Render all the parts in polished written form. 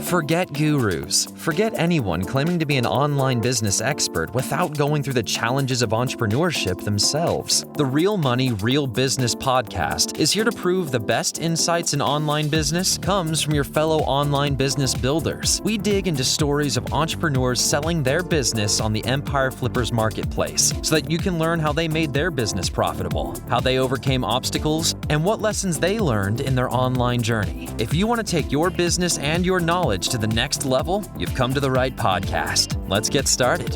Forget gurus. Forget anyone claiming to be an online business expert without going through the challenges of entrepreneurship themselves. The Real Money, Real Business podcast is here to prove the best insights in online business comes from your fellow online business builders. We dig into stories of entrepreneurs selling their business on the Empire Flippers marketplace so that you can learn how they made their business profitable, how they overcame obstacles, and what lessons they learned in their online journey. If you want to take your business and your knowledge to the next level, you've come to the right podcast. Let's get started.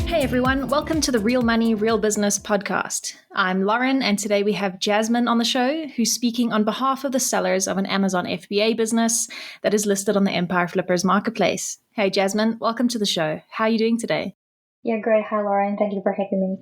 Hey everyone, welcome to the Real Money, Real Business podcast. I'm Lauren, and today we have Jasmine on the show, who's speaking on behalf of the sellers of an Amazon FBA business that is listed on the Empire Flippers marketplace. Hey Jasmine, welcome to the show. How are you doing today? Yeah, great. Hi Lauren, thank you for having me.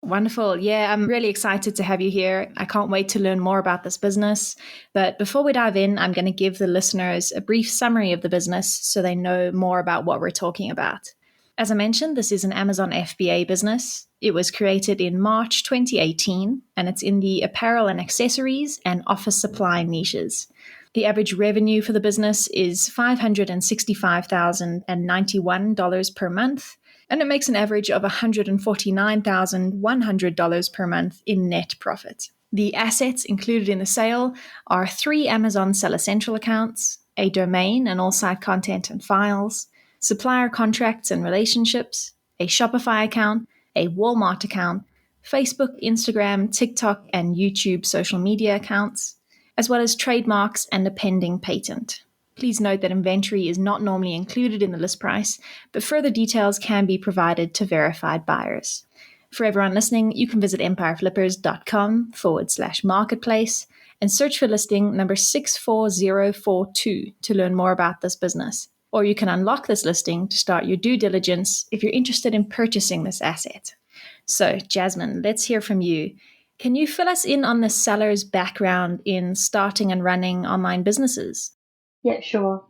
Wonderful. Yeah, I'm really excited to have you here. I can't wait to learn more about this business. But before we dive in, I'm going to give the listeners a brief summary of the business so they know more about what we're talking about. As I mentioned, this is an Amazon FBA business. It was created in March 2018, and it's in the apparel and accessories and office supply niches. The average revenue for the business is $565,091 per month, and it makes an average of $149,100 per month in net profit. The assets included in the sale are 3 Amazon Seller Central accounts, a domain and all site content and files, supplier contracts and relationships, a Shopify account, a Walmart account, Facebook, Instagram, TikTok, and YouTube social media accounts, as well as trademarks and a pending patent. Please note that inventory is not normally included in the list price, but further details can be provided to verified buyers. For everyone listening, you can visit empireflippers.com/marketplace and search for listing number 64042 to learn more about this business. Or you can unlock this listing to start your due diligence if you're interested in purchasing this asset. So, Jasmine, let's hear from you. Can you fill us in on the seller's background in starting and running online businesses? Yeah, sure.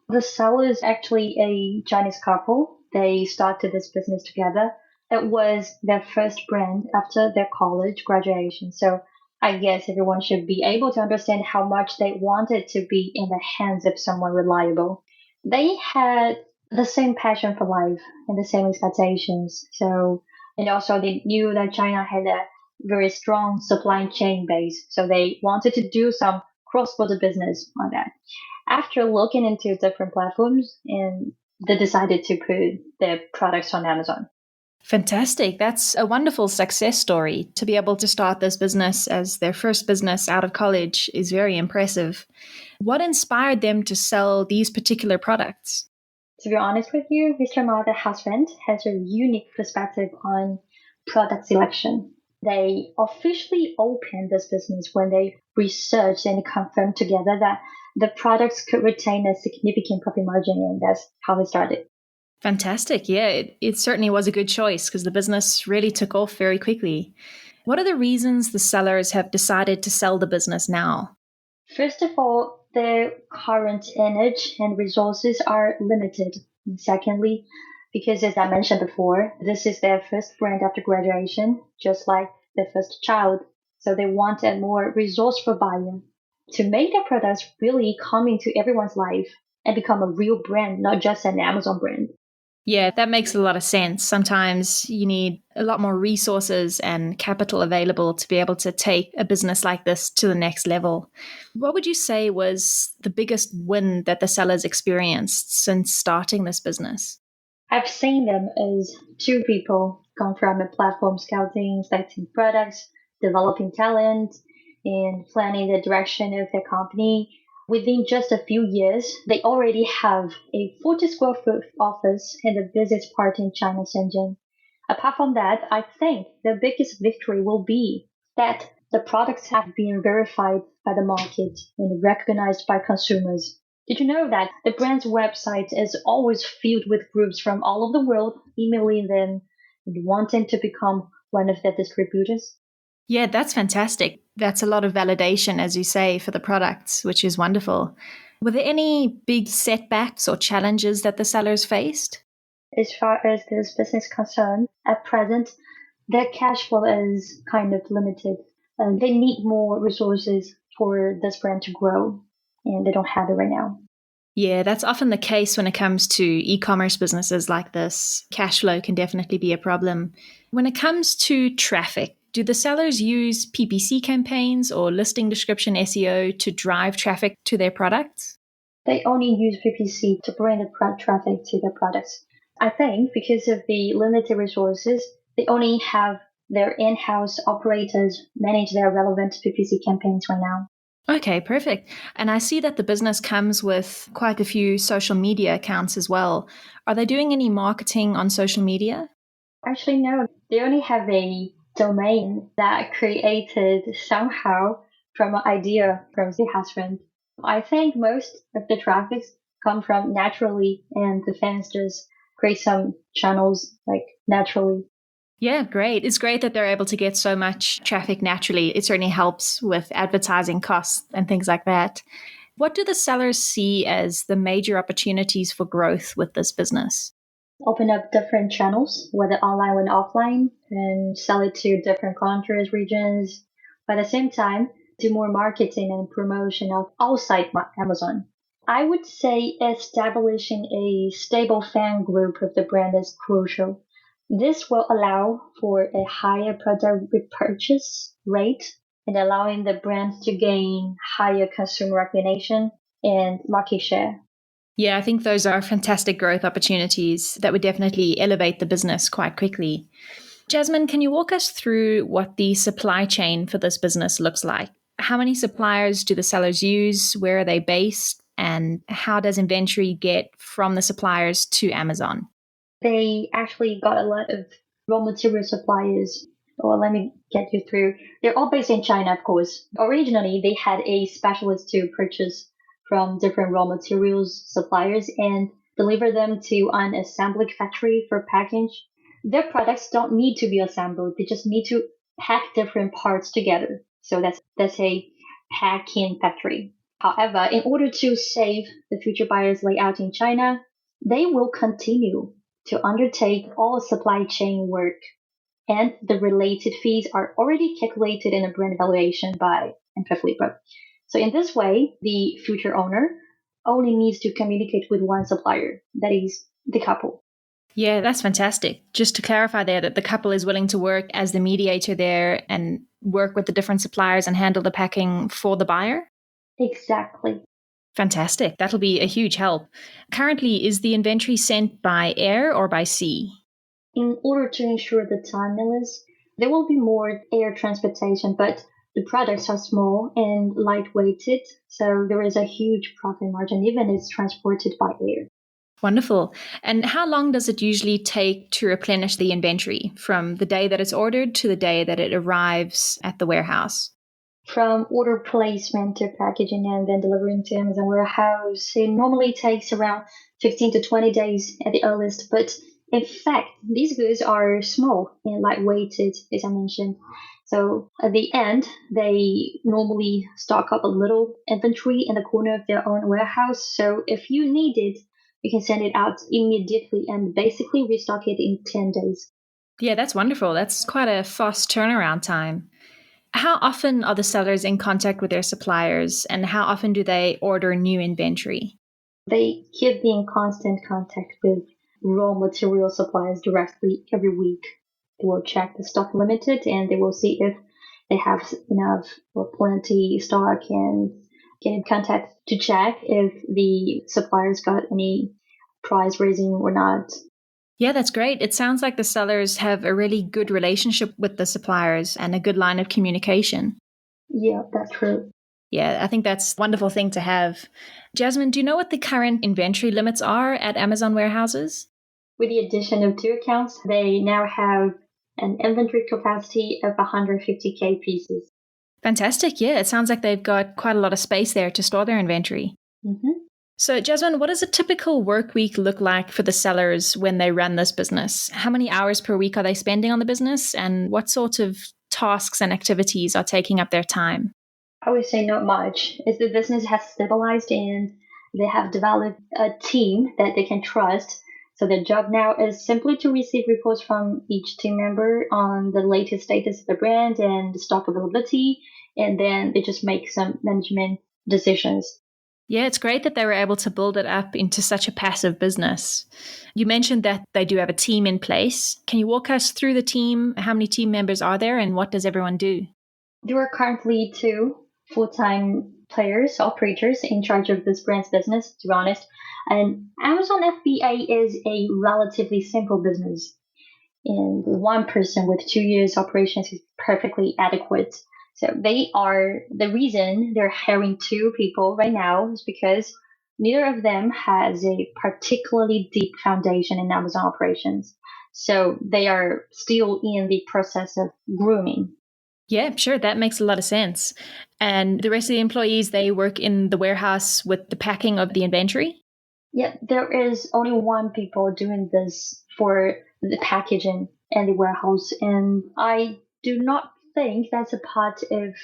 The seller is actually a Chinese couple. They started this business together. It was their first brand after their college graduation. So I guess everyone should be able to understand how much they wanted to be in the hands of someone reliable. They had the same passion for life and the same expectations. And also they knew that China had a very strong supply chain base. So they wanted to do some cross-border business on that. After looking into different platforms, and they decided to put their products on Amazon. Fantastic. That's a wonderful success story. To be able to start this business as their first business out of college is very impressive. What inspired them to sell these particular products? To be honest with you, Mr. Ma, the husband, has a unique perspective on product selection. They officially opened this business when they researched and confirmed together that the products could retain a significant profit margin, and that's how they started. Fantastic. Yeah, it certainly was a good choice because the business really took off very quickly. What are the reasons the sellers have decided to sell the business now? First of all, their current energy and resources are limited. And secondly, because as I mentioned before, this is their first brand after graduation, just like their first child. So they want a more resourceful buyer to make their products really come into everyone's life and become a real brand, not just an Amazon brand. Yeah, that makes a lot of sense. Sometimes you need a lot more resources and capital available to be able to take a business like this to the next level. What would you say was the biggest win that the sellers experienced since starting this business? I've seen them as two people come from a platform scouting, selecting products, developing talent, and planning the direction of their company. Within just a few years, they already have a 40 square foot office in the busiest part in China, Shenzhen. Apart from that, I think the biggest victory will be that the products have been verified by the market and recognized by consumers. Did you know that the brand's website is always filled with groups from all over the world emailing them and wanting to become one of their distributors? Yeah, that's fantastic. That's a lot of validation, as you say, for the products, which is wonderful. Were there any big setbacks or challenges that the sellers faced? As far as this business is concerned, at present, their cash flow is kind of limited. They need more resources for this brand to grow. and they don't have it right now. Yeah, that's often the case when it comes to e-commerce businesses like this. Cash flow can definitely be a problem. When it comes to traffic, do the sellers use PPC campaigns or listing description SEO to drive traffic to their products? They only use PPC to bring the traffic to their products. I think because of the limited resources, they only have their in-house operators manage their relevant PPC campaigns right now. Okay, perfect. And I see that the business comes with quite a few social media accounts as well. Are they doing any marketing on social media? Actually, no. They only have a domain that created somehow from an idea from the husband. I think most of the traffic come from naturally, and the fans just create some channels like naturally. Yeah, great. It's great that they're able to get so much traffic naturally. It certainly helps with advertising costs and things like that. What do the sellers see as the major opportunities for growth with this business? Open up different channels, whether online or offline, and sell it to different countries, regions. But at the same time, do more marketing and promotion of outside Amazon. I would say establishing a stable fan group of the brand is crucial. This will allow for a higher product repurchase rate and allowing the brand to gain higher consumer recognition and market share. Yeah, I think those are fantastic growth opportunities that would definitely elevate the business quite quickly. Jasmine, can you walk us through what the supply chain for this business looks like? How many suppliers do the sellers use? Where are they based? And how does inventory get from the suppliers to Amazon? They actually got a lot of raw material suppliers. Well, let me get you through. They're all based in China, of course. Originally, they had a specialist to purchase from different raw materials suppliers and deliver them to an assembly factory for package. Their products don't need to be assembled. They just need to pack different parts together. So that's a packing factory. However, in order to save the future buyers layout in China, they will continue to undertake all supply chain work, and the related fees are already calculated in a brand valuation by Flipper. So in this way, the future owner only needs to communicate with one supplier, that is the couple. Yeah, that's fantastic. Just to clarify there that the couple is willing to work as the mediator there and work with the different suppliers and handle the packing for the buyer? Exactly. Fantastic. That'll be a huge help. Currently, is the inventory sent by air or by sea? In order to ensure the timeliness, there will be more air transportation, but the products are small and lightweighted, so there is a huge profit margin even if it's transported by air. Wonderful. And how long does it usually take to replenish the inventory from the day that it's ordered to the day that it arrives at the warehouse? From order placement to packaging and then delivering to Amazon warehouse, it normally takes around 15 to 20 days at the earliest. But in fact, these goods are small and lightweighted, as I mentioned. So at the end, they normally stock up a little inventory in the corner of their own warehouse. So if you need it, you can send it out immediately and basically restock it in 10 days. Yeah, that's wonderful. That's quite a fast turnaround time. How often are the sellers in contact with their suppliers, and how often do they order new inventory? They keep in constant contact with raw material suppliers directly every week. They will check the stock limited and they will see if they have enough or plenty stock and get in contact to check if the suppliers got any price raising or not. Yeah, that's great. It sounds like the sellers have a really good relationship with the suppliers and a good line of communication. Yeah, that's true. Yeah, I think that's a wonderful thing to have. Jasmine, do you know what the current inventory limits are at Amazon warehouses? With the addition of 2 accounts, they now have an inventory capacity of 150K pieces. Fantastic. Yeah, it sounds like they've got quite a lot of space there to store their inventory. Mm-hmm. So, Jasmine, what does a typical work week look like for the sellers when they run this business? How many hours per week are they spending on the business, and what sorts of tasks and activities are taking up their time? I would say not much. As the business has stabilized and they have developed a team that they can trust, so their job now is simply to receive reports from each team member on the latest status of the brand and the stock availability, and then they just make some management decisions. Yeah, it's great that they were able to build it up into such a passive business. You mentioned that they do have a team in place. Can you walk us through the team? How many team members are there and what does everyone do? There are currently 2 full-time operators in charge of this brand's business, to be honest. And Amazon FBA is a relatively simple business. And one person with 2 years operations is perfectly adequate. So the reason they're hiring 2 people right now is because neither of them has a particularly deep foundation in Amazon operations. So they are still in the process of grooming. Yeah, sure. That makes a lot of sense. And the rest of the employees, they work in the warehouse with the packing of the inventory? Yeah, there is only one people doing this for the packaging and the warehouse. And I do not think that's a part of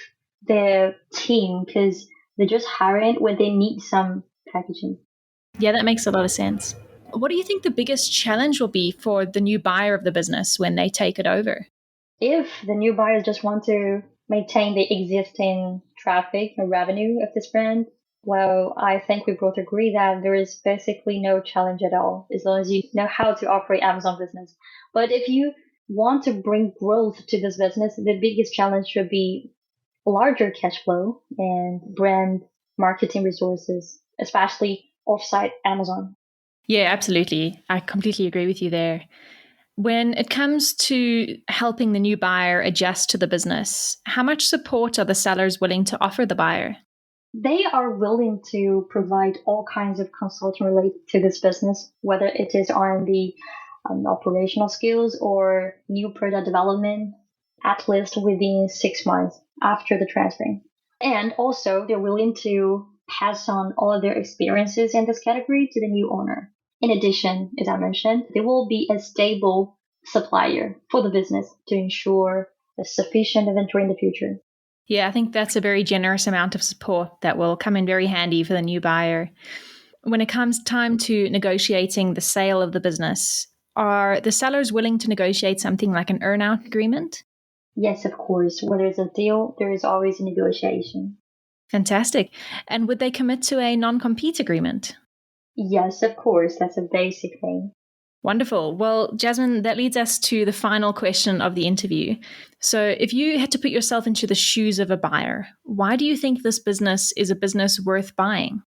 the team because they just hire it when they need some packaging. Yeah, that makes a lot of sense. What do you think the biggest challenge will be for the new buyer of the business when they take it over? If the new buyers just want to maintain the existing traffic and revenue of this brand, well, I think we both agree that there is basically no challenge at all as long as you know how to operate Amazon business. But if you want to bring growth to this business, the biggest challenge should be larger cash flow and brand marketing resources, especially offsite Amazon. Yeah, absolutely. I completely agree with you there. When it comes to helping the new buyer adjust to the business, how much support are the sellers willing to offer the buyer? They are willing to provide all kinds of consulting related to this business, whether it is on the operational skills or new product development, at least within 6 months after the transferring. And also, they're willing to pass on all of their experiences in this category to the new owner. In addition, as I mentioned, they will be a stable supplier for the business to ensure a sufficient inventory in the future. Yeah, I think that's a very generous amount of support that will come in very handy for the new buyer. When it comes time to negotiating the sale of the business, are the sellers willing to negotiate something like an earn-out agreement? Yes, of course. When there's a deal, there is always a negotiation. Fantastic. And would they commit to a non-compete agreement? Yes, of course. That's a basic thing. Wonderful. Well, Jasmine, that leads us to the final question of the interview. So, if you had to put yourself into the shoes of a buyer, why do you think this business is a business worth buying?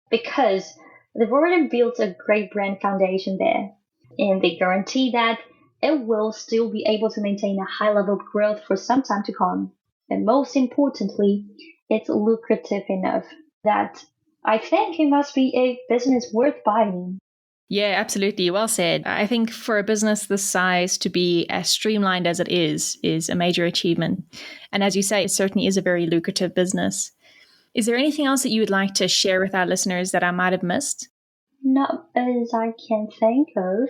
Because they've already built a great brand foundation there, and they guarantee that it will still be able to maintain a high level of growth for some time to come. And most importantly, it's lucrative enough that I think it must be a business worth buying. Yeah, absolutely. Well said. I think for a business this size to be as streamlined as it is a major achievement. And as you say, it certainly is a very lucrative business. Is there anything else that you would like to share with our listeners that I might have missed? Not as I can think of.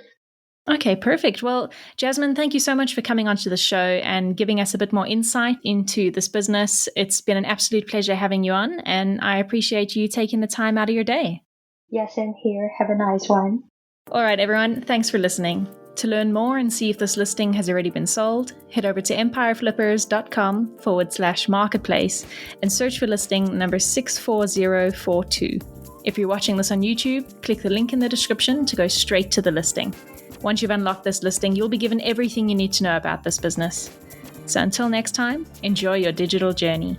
Okay, perfect. Well, Jasmine, thank you so much for coming onto the show and giving us a bit more insight into this business. It's been an absolute pleasure having you on, and I appreciate you taking the time out of your day. Yes, and here, have a nice one. All right, everyone, thanks for listening. To learn more and see if this listing has already been sold, head over to empireflippers.com/marketplace and search for listing number 64042. If you're watching this on YouTube, click the link in the description to go straight to the listing. Once you've unlocked this listing, you'll be given everything you need to know about this business. So until next time, enjoy your digital journey.